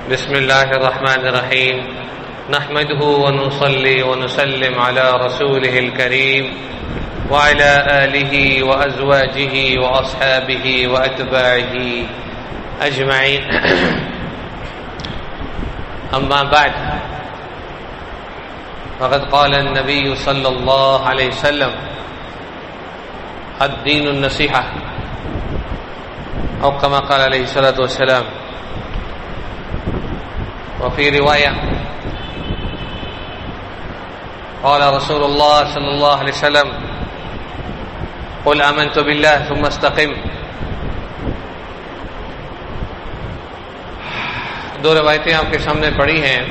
بسم الله الرحمن الرحيم نحمده ونصلي ونسلم على رسوله الكريم وعلى آله وأزواجه وأصحابه وأتباعه أجمعين أما بعد فقد قال النبي صلى الله عليه وسلم الدين النصيحة أو كما قال عليه الصلاة والسلام. وفي رواية قال رسول الله صلى الله عليه وسلم قل آمنت بالله ثم استقم. دو روایتیں آپ کے سامنے پڑھی ہیں.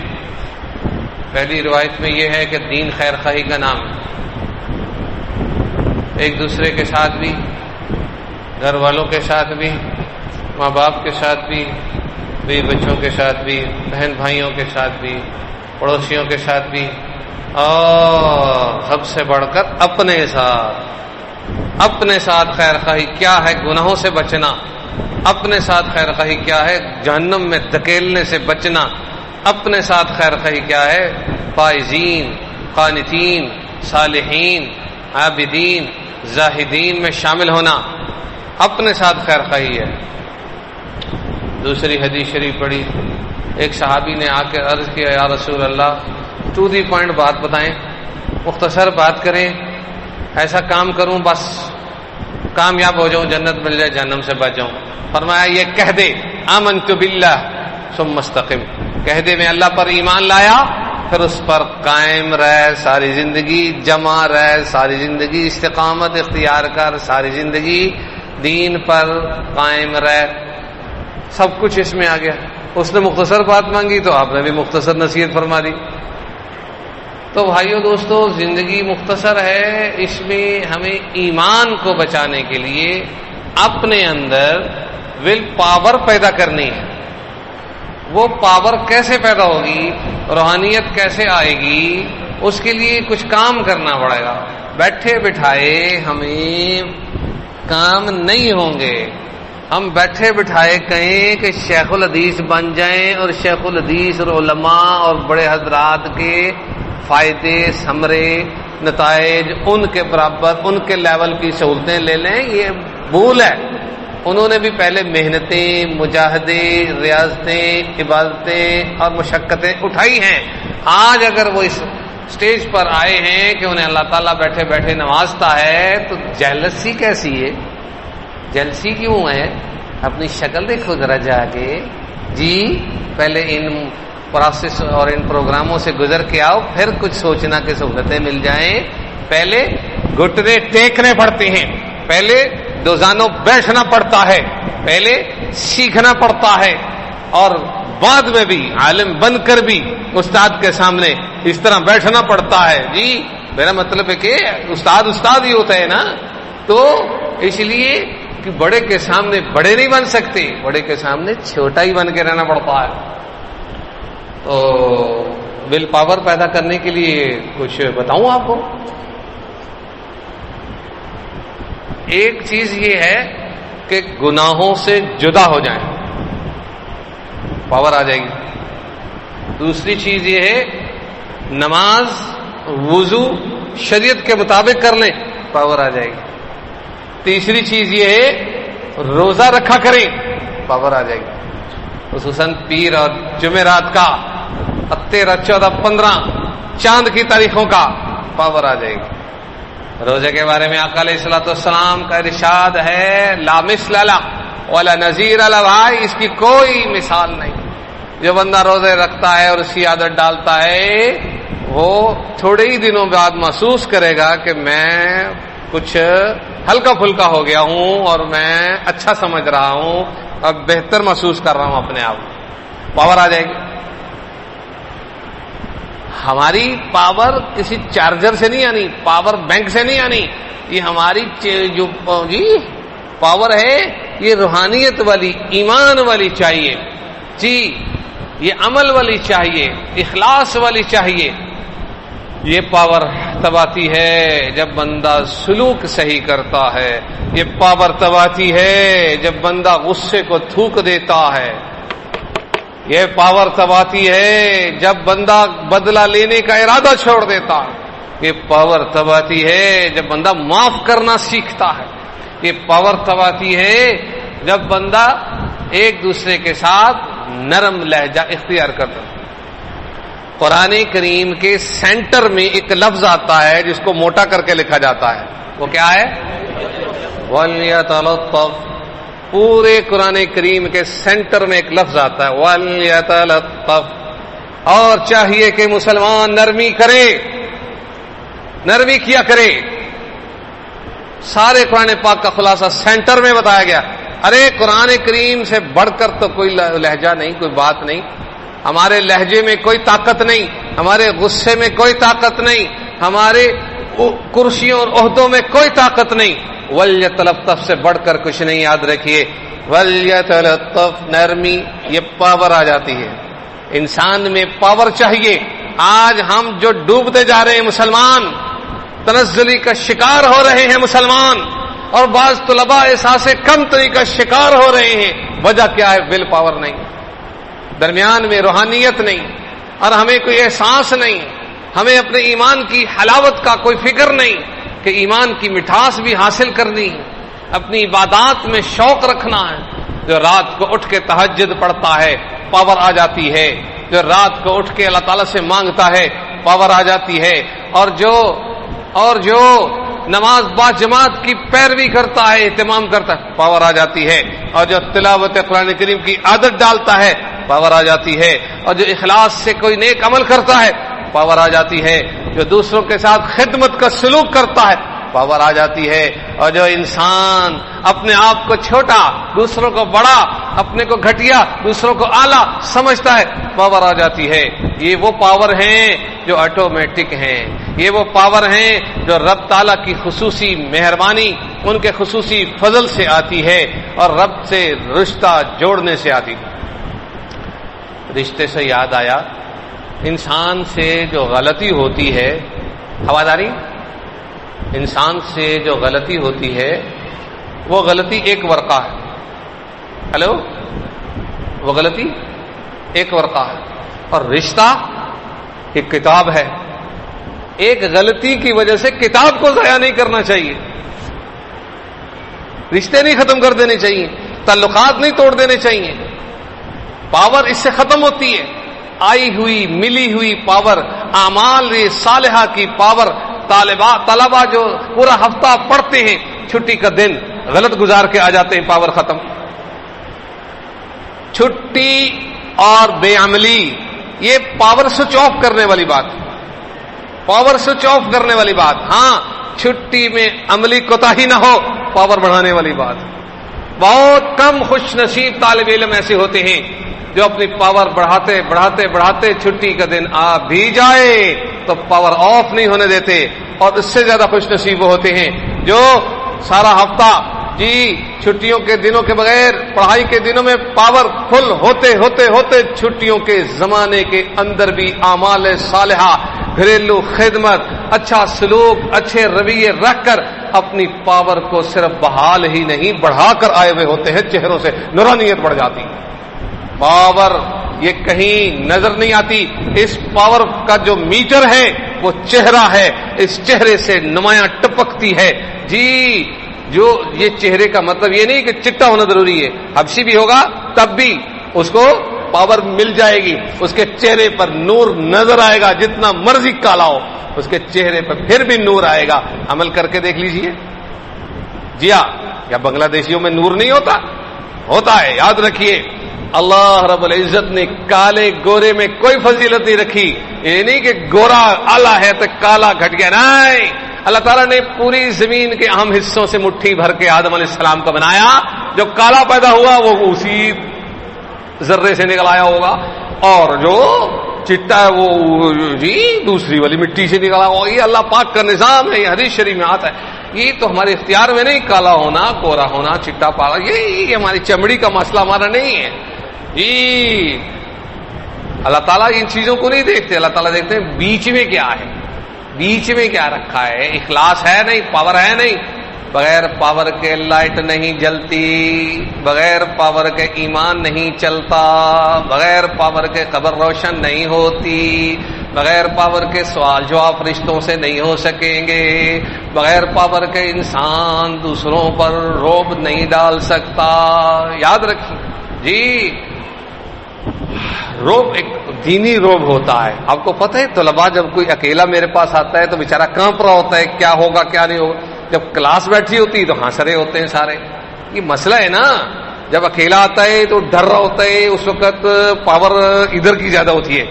پہلی روایت میں یہ ہے کہ دین خیر خواہی کا نام ہے. ایک دوسرے کے ساتھ بھی، گھر والوں کے ساتھ بھی، ماں باپ کے ساتھ بھی، بیوی بچوں کے ساتھ بھی، بہن بھائیوں کے ساتھ بھی، پڑوسیوں کے ساتھ بھی، اور سب سے بڑھ کر اپنے ساتھ خیر خواہی کیا ہے؟ گناہوں سے بچنا. اپنے ساتھ خیر خواہی کیا ہے؟ جہنم میں دھکیلنے سے بچنا. اپنے ساتھ خیر خواہی کیا ہے؟ فائزین، قانتین، صالحین، عابدین، زاہدین میں شامل ہونا. اپنے ساتھ خیر خواہی ہے. دوسری حدیث شریف پڑھی. ایک صحابی نے آ کے عرض کیا، یا رسول اللہ ٹو دی پوائنٹ بات بتائیں، مختصر بات کریں، ایسا کام کروں بس کامیاب ہو جاؤں، جنت مل جائے، جہنم سے بچ جاؤں. فرمایا یہ کہہ دے آمنت باللہ ثم استقم. کہہ دے میں اللہ پر ایمان لایا، پھر اس پر قائم رہ ساری زندگی، جمع رہ ساری زندگی، استقامت اختیار کر ساری زندگی، دین پر قائم رہ. سب کچھ اس میں آ گیا. اس نے مختصر بات مانگی تو آپ نے بھی مختصر نصیحت فرما دی. تو بھائیو دوستو، زندگی مختصر ہے. اس میں ہمیں ایمان کو بچانے کے لیے اپنے اندر ول پاور پیدا کرنی ہے. وہ پاور کیسے پیدا ہوگی، روحانیت کیسے آئے گی، اس کے لیے کچھ کام کرنا پڑے گا. بیٹھے بٹھائے ہمیں کام نہیں ہوں گے. ہم بیٹھے بٹھائے کہیں کہ شیخ الحدیث بن جائیں اور شیخ الحدیث اور علماء اور بڑے حضرات کے فائدے، ثمرے، نتائج ان کے برابر، ان کے لیول کی سہولتیں لے لیں، یہ بھول ہے. انہوں نے بھی پہلے محنتیں، مجاہدے، ریاضتیں، عبادتیں اور مشقتیں اٹھائی ہیں. آج اگر وہ اس سٹیج پر آئے ہیں کہ انہیں اللہ تعالیٰ بیٹھے بیٹھے نوازتا ہے تو جیلسی کیسی ہے؟ جیلسی کیوں ہے؟ اپنی شکل دیکھو ذرا جا کے. جی پہلے ان پروسیس اور ان پروگراموں سے گزر کے آؤ، پھر کچھ سوچنا کہ سہولتیں مل جائیں. پہلے گھٹنے ٹیکنے پڑتے ہیں، پہلے دوزانوں بیٹھنا پڑتا ہے، پہلے سیکھنا پڑتا ہے، اور بعد میں بھی عالم بن کر بھی استاد کے سامنے اس طرح بیٹھنا پڑتا ہے. جی میرا مطلب ہے کہ استاد ہی ہوتا ہے نا. تو اس لیے کہ بڑے کے سامنے بڑے نہیں بن سکتے، بڑے کے سامنے چھوٹا ہی بن کے رہنا پڑتا ہے. تو ول پاور پیدا کرنے کے لیے کچھ بتاؤں آپ کو. ایک چیز یہ ہے کہ گناہوں سے جدا ہو جائیں، پاور آ جائے گی. دوسری چیز یہ ہے نماز، وضو شریعت کے مطابق کر لیں، پاور آ جائے گی. تیسری چیز یہ ہے روزہ رکھا کریں، پاور آ جائے گی. خصوصاً پیر اور جمعرات کا 13، 14، 15 چاند کی تاریخوں کا پاور آ جائے گی. روزے کے بارے میں آقا علیہ الصلوۃ والسلام کا ارشاد ہے لا مثل له ولا نظیر له. بھائی اس کی کوئی مثال نہیں. جو بندہ روزے رکھتا ہے اور اس کی عادت ڈالتا ہے، وہ تھوڑے ہی دنوں بعد محسوس کرے گا کہ میں کچھ ہلکا پھلکا ہو گیا ہوں اور میں اچھا سمجھ رہا ہوں، اب بہتر محسوس کر رہا ہوں اپنے آپ. پاور آ جائے گی. ہماری پاور کسی چارجر سے نہیں آنی، پاور بینک سے نہیں آنی. یہ ہماری جو پاور ہے یہ روحانیت والی، ایمان والی چاہیے. جی یہ عمل والی چاہیے، اخلاص والی چاہیے. یہ پاور تب آتی ہے جب بندہ سلوک صحیح کرتا ہے. یہ پاور تب آتی ہے جب بندہ غصے کو تھوک دیتا ہے. یہ پاور تب آتی ہے جب بندہ بدلہ لینے کا ارادہ چھوڑ دیتا ہے. یہ پاور تب آتی ہے جب بندہ معاف کرنا سیکھتا ہے. یہ پاور تب آتی ہے جب بندہ ایک دوسرے کے ساتھ نرم لہجہ اختیار کرتا ہے. قرآن کریم کے سینٹر میں ایک لفظ آتا ہے جس کو موٹا کر کے لکھا جاتا ہے. وہ کیا ہے؟ وَلْيَتَلَطَّفْ. پورے قرآن کریم کے سینٹر میں ایک لفظ آتا ہے وَلْيَتَلَطَّفْ. اور چاہیے کہ مسلمان نرمی کرے، نرمی کیا کرے. سارے قرآن پاک کا خلاصہ سینٹر میں بتایا گیا. ارے قرآن کریم سے بڑھ کر تو کوئی لہجہ نہیں، کوئی بات نہیں. ہمارے لہجے میں کوئی طاقت نہیں، ہمارے غصے میں کوئی طاقت نہیں، ہمارے کرسیوں اور عہدوں میں کوئی طاقت نہیں. وَلْيَتَلَطَّفْ سے بڑھ کر کچھ نہیں. یاد رکھیے وَلْيَتَلَطَّفْ، نرمی، یہ پاور آ جاتی ہے. انسان میں پاور چاہیے. آج ہم جو ڈوبتے جا رہے ہیں مسلمان، تنزلی کا شکار ہو رہے ہیں مسلمان، اور بعض طلباء احساس کمتری کا شکار ہو رہے ہیں. وجہ کیا ہے؟ ول پاور نہیں، درمیان میں روحانیت نہیں، اور ہمیں کوئی احساس نہیں. ہمیں اپنے ایمان کی حلاوت کا کوئی فکر نہیں کہ ایمان کی مٹھاس بھی حاصل کرنی ہے، اپنی عبادات میں شوق رکھنا ہے. جو رات کو اٹھ کے تہجد پڑھتا ہے پاور آ جاتی ہے. جو رات کو اٹھ کے اللہ تعالیٰ سے مانگتا ہے پاور آ جاتی ہے. اور جو نماز با جماعت کی پیروی کرتا ہے، اہتمام کرتا ہے، پاور آ جاتی ہے. اور جو تلاوت قرآن کریم کی عادت ڈالتا ہے پاور آ جاتی ہے. اور جو اخلاص سے کوئی نیک عمل کرتا ہے پاور آ جاتی ہے. جو دوسروں کے ساتھ خدمت کا سلوک کرتا ہے پاور آ جاتی ہے. اور جو انسان اپنے آپ کو چھوٹا، دوسروں کو بڑا، اپنے کو گھٹیا، دوسروں کو اعلیٰ سمجھتا ہے پاور آ جاتی ہے. یہ وہ پاور ہیں جو آٹومیٹک ہیں. یہ وہ پاور ہیں جو رب تعالیٰ کی خصوصی مہربانی، ان کے خصوصی فضل سے آتی ہے اور رب سے رشتہ جوڑنے سے آتی ہے. رشتے سے یاد آیا، انسان سے جو غلطی ہوتی ہے، ہواداری، انسان سے جو غلطی ہوتی ہے وہ غلطی ایک ورقہ ہے. ہلو، وہ غلطی ایک ورقہ ہے. اور رشتہ ایک کتاب ہے. ایک غلطی کی وجہ سے کتاب کو ضائع نہیں کرنا چاہیے. رشتے نہیں ختم کر دینے چاہیے، تعلقات نہیں توڑ دینے چاہیے. پاور اس سے ختم ہوتی ہے. آئی ہوئی ملی ہوئی پاور، اعمال صالحہ کی پاور. طلبا جو پورا ہفتہ پڑھتے ہیں، چھٹی کا دن غلط گزار کے آ جاتے ہیں، پاور ختم. چھٹی اور بے عملی یہ پاور سوئچ آف کرنے والی بات، پاور سوئچ آف کرنے والی بات. ہاں، چھٹی میں عملی کوتاہی نہ ہو، پاور بڑھانے والی بات. بہت کم خوش نصیب طالب علم ایسے ہوتے ہیں جو اپنی پاور بڑھاتے بڑھاتے بڑھاتے چھٹی کا دن آ بھی جائے تو پاور آف نہیں ہونے دیتے. اور اس سے زیادہ خوش نصیب وہ ہوتے ہیں جو سارا ہفتہ چھٹیوں کے دنوں کے بغیر پڑھائی کے دنوں میں پاور فل ہوتے ہوتے ہوتے چھٹیوں کے زمانے کے اندر بھی اعمال صالحہ، گھریلو خدمت، اچھا سلوک، اچھے رویے رکھ کر اپنی پاور کو صرف بحال ہی نہیں بڑھا کر آئے ہوئے ہوتے ہیں. چہروں سے نورانیت بڑھ جاتی. پاور یہ کہیں نظر نہیں آتی. اس پاور کا جو میٹر ہے وہ چہرہ ہے. اس چہرے سے نمایاں ٹپکتی ہے. جو یہ چہرے کا مطلب یہ نہیں کہ چٹا ہونا ضروری ہے، حبشی بھی ہوگا تب بھی اس کو پاور مل جائے گی. اس کے چہرے پر نور نظر آئے گا، جتنا مرضی کالا ہو اس کے چہرے پر پھر بھی نور آئے گا. عمل کر کے دیکھ لیجئے. جی ہاں، کیا بنگلہ دیشیوں میں نور نہیں ہوتا ہے. یاد رکھیے، اللہ رب العزت نے کالے گورے میں کوئی فضیلت نہیں رکھی. یہ نہیں کہ گورا اعلیٰ ہے تو کالا گھٹ گیا، نہیں. اللہ تعالیٰ نے پوری زمین کے اہم حصوں سے مٹھی بھر کے آدم علیہ السلام کو بنایا. جو کالا پیدا ہوا وہ اسی ذرے سے نکل آیا ہوگا، اور جو چٹا ہے وہ دوسری والی مٹی سے نکلا ہوگا. یہ اللہ پاک کا نظام ہے. یہ حدیث شریف میں آتا ہے. یہ تو ہمارے اختیار میں نہیں، کالا ہونا، گورا ہونا، چٹا پالا، یہ ہماری چمڑی کا مسئلہ ہمارا نہیں ہے. اللہ تعالیٰ ان چیزوں کو نہیں دیکھتے. اللہ تعالیٰ دیکھتے ہیں بیچ میں کیا ہے، بیچ میں کیا رکھا ہے. اخلاص ہے نہیں، پاور ہے نہیں، بغیر پاور کے لائٹ نہیں جلتی، بغیر پاور کے ایمان نہیں چلتا، بغیر پاور کے قبر روشن نہیں ہوتی، بغیر پاور کے سوال جواب فرشتوں سے نہیں ہو سکیں گے، بغیر پاور کے انسان دوسروں پر رعب نہیں ڈال سکتا۔ یاد رکھیں جی، رعب ایک دینی رعب ہوتا ہے۔ آپ کو پتہ ہے طلباء جب کوئی اکیلا میرے پاس آتا ہے تو بیچارہ کانپ رہا ہوتا ہے، کیا ہوگا کیا نہیں ہوگا۔ جب کلاس بیٹھی ہوتی تو ہنس رہے ہوتے ہیں سارے۔ یہ مسئلہ ہے نا، جب اکیلا آتا ہے تو ڈر رہا ہوتا ہے، اس وقت پاور ادھر کی زیادہ ہوتی ہے،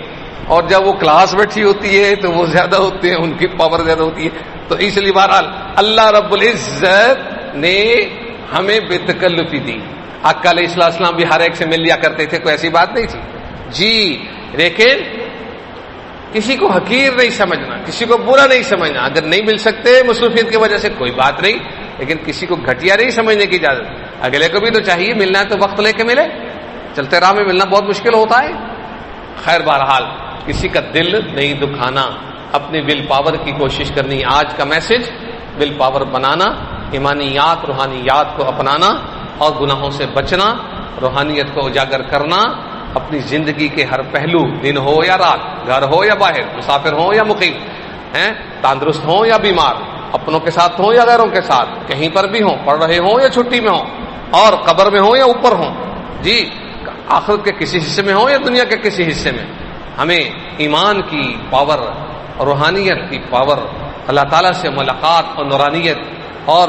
اور جب وہ کلاس بیٹھی ہوتی ہے تو وہ زیادہ ہوتے ہیں، ان کی پاور زیادہ ہوتی ہے۔ تو اس لیے بہرحال اللہ رب العزت نے ہمیں بے تکلفی دی۔ آقا علیہ السلام بھی ہر ایک سے مل لیا کرتے تھے، کوئی ایسی بات نہیں تھی جی، لیکن کسی کو حقیر نہیں سمجھنا، کسی کو برا نہیں سمجھنا۔ اگر نہیں مل سکتے مصروفیت کی وجہ سے کوئی بات نہیں، لیکن کسی کو گھٹیا نہیں سمجھنے کی اجازت۔ اگلے کو بھی تو چاہیے ملنا ہے تو وقت لے کے ملے، چلتے راہ میں ملنا بہت مشکل ہوتا ہے۔ خیر بہرحال کسی کا دل نہیں دکھانا، اپنی ول پاور کی کوشش کرنی۔ آج کا میسج ول پاور بنانا، ایمانیات روحانیات کو اپنانا اور گناہوں سے بچنا، روحانیت کو اجاگر کرنا، اپنی زندگی کے ہر پہلو، دن ہو یا رات، گھر ہو یا باہر، مسافر ہوں یا مقیم، تندرست ہوں یا بیمار، اپنوں کے ساتھ ہوں یا غیروں کے ساتھ، کہیں پر بھی ہوں، پڑھ رہے ہوں یا چھٹی میں ہوں، اور قبر میں ہوں یا اوپر ہوں جی، آخرت کے کسی حصے میں ہوں یا دنیا کے کسی حصے میں، ہمیں ایمان کی پاور، روحانیت کی پاور، اللہ تعالیٰ سے ملاقات اور نورانیت اور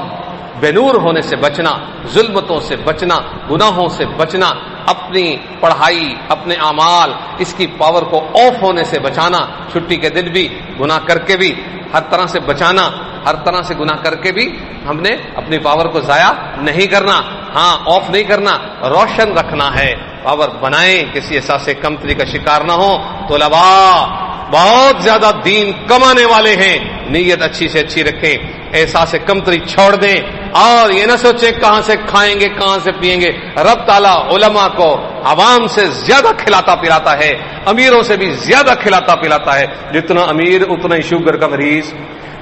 بے نور ہونے سے بچنا، ظلمتوں سے بچنا، گناہوں سے بچنا، اپنی پڑھائی، اپنے اعمال، اس کی پاور کو آف ہونے سے بچانا، چھٹی کے دن بھی گناہ کر کے بھی ہر طرح سے بچانا، ہر طرح سے گناہ کر کے بھی ہم نے اپنی پاور کو ضائع نہیں کرنا، ہاں آف نہیں کرنا، روشن رکھنا ہے، پاور بنائیں، کسی احساس کمتری کا شکار نہ ہو۔ طلباء بہت زیادہ دین کمانے والے ہیں، نیت اچھی سے اچھی رکھیں، احساس کمتری چھوڑ دیں، اور یہ نہ سوچیں کہاں سے کھائیں گے کہاں سے پیئیں گے۔ رب تعالیٰ علماء کو عوام سے زیادہ کھلاتا پلاتا ہے، امیروں سے بھی زیادہ کھلاتا پلاتا ہے۔ جتنا امیر اتنا ہی شوگر کا مریض،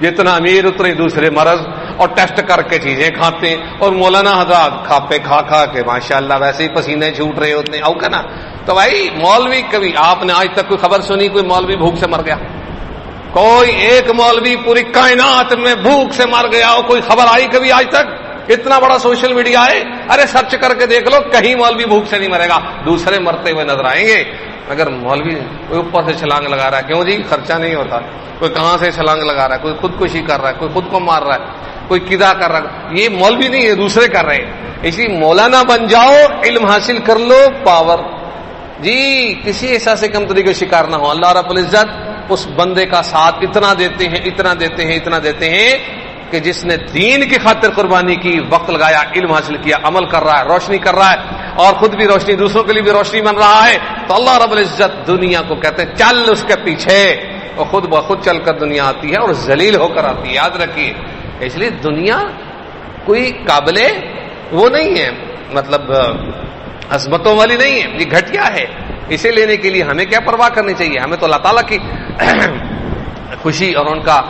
جتنا امیر اتنے ہی دوسرے مرض، اور ٹیسٹ کر کے چیزیں کھاتے ہیں، اور مولانا حضرات کھاپے کھا کھا کے ماشاءاللہ ویسے ہی پسینے چھوٹ رہے ہوتے ہیں، او کہنا۔ تو بھائی مولوی، کبھی آپ نے آج تک کوئی خبر سنی کوئی مولوی بھوک سے مر گیا؟ کوئی ایک مولوی پوری کائنات میں بھوک سے مر گیا ہو، کوئی خبر آئی کبھی آج تک؟ اتنا بڑا سوشل میڈیا ہے، ارے سرچ کر کے دیکھ لو، کہیں مولوی بھوک سے نہیں مرے گا، دوسرے مرتے ہوئے نظر آئیں گے۔ اگر مولوی کوئی اوپر سے چھلانگ لگا رہا ہے، کیوں جی؟ خرچہ نہیں ہوتا، کوئی کہاں سے چھلانگ لگا رہا ہے، کوئی خودکشی کر رہا ہے، کوئی خود کو مار رہا ہے، کوئی قضا کر رہا ہے، یہ مولوی نہیں ہے، دوسرے کر رہے ہیں۔ اسی مولانا بن جاؤ، علم حاصل کر لو، پاور جی، کسی احساس کمتری کا شکار نہ ہو۔ اللہ رب العزت اس بندے کا ساتھ اتنا دیتے ہیں، اتنا دیتے ہیں، اتنا دیتے ہیں کہ جس نے دین کی خاطر قربانی کی، وقت لگایا، علم حاصل کیا، عمل کر رہا ہے، روشنی کر رہا ہے، اور خود بھی روشنی، دوسروں کے لیے بھی روشنی بن رہا ہے، تو اللہ رب العزت دنیا کو کہتے ہیں چل اس کے پیچھے، اور خود بخود چل کر دنیا آتی ہے اور ذلیل ہو کر آتی ہے۔ یاد رکھیے، اس لیے دنیا کوئی قابل وہ نہیں ہے، مطلب عظمتوں والی نہیں ہے، یہ گھٹیا ہے۔ اسے لینے کے لیے ہمیں کیا پرواہ کرنی چاہیے؟ ہمیں تو اللہ تعالیٰ کی خوشی اور ان کا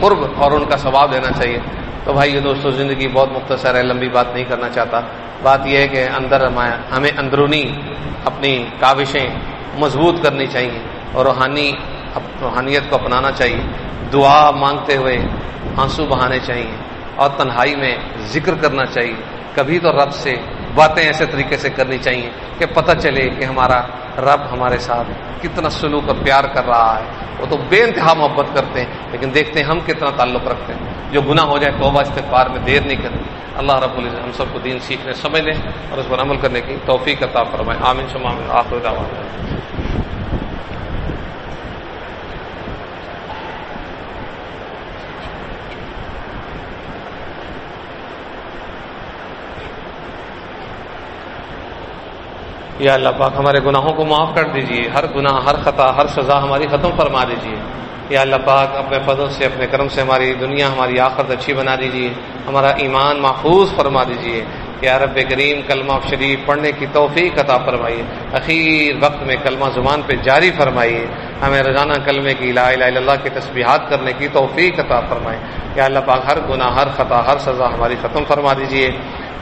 قرب اور ان کا ثواب لینا چاہیے۔ تو بھائی دوستو، زندگی بہت مختصر ہے، لمبی بات نہیں کرنا چاہتا۔ بات یہ ہے کہ ہمیں اندرونی اپنی کاوشیں مضبوط کرنی چاہیے، اور روحانیت کو اپنانا چاہیے، دعا مانگتے ہوئے آنسو بہانے چاہیے، اور تنہائی میں ذکر کرنا چاہیے۔ کبھی تو رب سے باتیں ایسے طریقے سے کرنی چاہیے کہ پتہ چلے کہ ہمارا رب ہمارے ساتھ کتنا سلوک اور پیار کر رہا ہے۔ وہ تو بے انتہا محبت کرتے ہیں، لیکن دیکھتے ہیں ہم کتنا تعلق رکھتے ہیں۔ جو گناہ ہو جائے توبہ استغفار میں دیر نہیں کرنی۔ اللہ رب العزت ہم سب کو دین سیکھنے، سمجھنے اور اس پر عمل کرنے کی توفیق عطا فرمائے۔ آمین ثم آمین۔ آخر دعوانا یا اللہ پاک ہمارے گناہوں کو معاف کر دیجیے، ہر گناہ، ہر خطا، ہر سزا ہماری ختم فرما دیجیے۔ یا اللہ پاک اپنے فضل سے، اپنے کرم سے ہماری دنیا، ہماری آخرت اچھی بنا دیجیے، ہمارا ایمان محفوظ فرما دیجیے۔ یا رب کریم کلمہ شریف پڑھنے کی توفیق عطا فرمائیے، اخیر وقت میں کلمہ زبان پہ جاری فرمائیے، ہمیں روزانہ کلمے کی لا الہ الا اللہ کی تسبیحات کرنے کی توفیق عطا فرمائے۔ یا اللہ پاک ہر گناہ، ہر خطا، ہر سزا ہماری ختم فرما دیجیے۔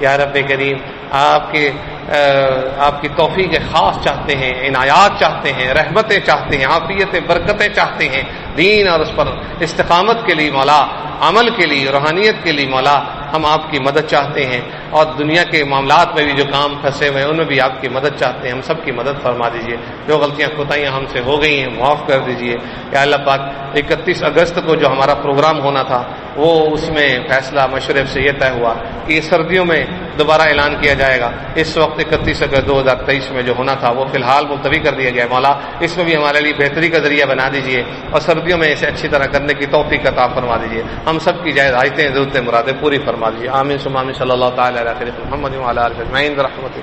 یا رب کریم آپ کی توفیق خاص چاہتے ہیں، عنایات چاہتے ہیں، رحمتیں چاہتے ہیں، عافیت برکتیں چاہتے ہیں، دین اور اس پر استقامت کے لیے مولا، عمل کے لیے، روحانیت کے لیے مولا ہم آپ کی مدد چاہتے ہیں، اور دنیا کے معاملات میں بھی جو کام پھنسے ہوئے ہیں ان میں بھی آپ کی مدد چاہتے ہیں، ہم سب کی مدد فرما دیجیے۔ جو غلطیاں کوتاہیاں ہم سے ہو گئی ہیں معاف کر دیجیے۔ یا اللہ پاک 31 اگست کو جو ہمارا پروگرام ہونا تھا وہ اس میں فیصلہ مشرف سے یہ طے ہوا کہ یہ سردیوں میں دوبارہ اعلان کیا جائے گا۔ اس وقت 31 اگست 2023 میں جو ہونا تھا وہ فی الحال ملتوی کر دیا گیا۔ مولا اس میں بھی ہمارے لیے بہتری کا ذریعہ بنا دیجیے، اور سردیوں میں اسے اچھی طرح کرنے کی توفیق عطا فرما دیجیے۔ ہم سب کی جائز حاجتیں، ضرورتیں، مرادیں پوری فرما دیجیے۔ آمین ثم آمین۔ صلی اللہ تعالی علیہ محمد وعلی آلہ اجمعین برحمتہ۔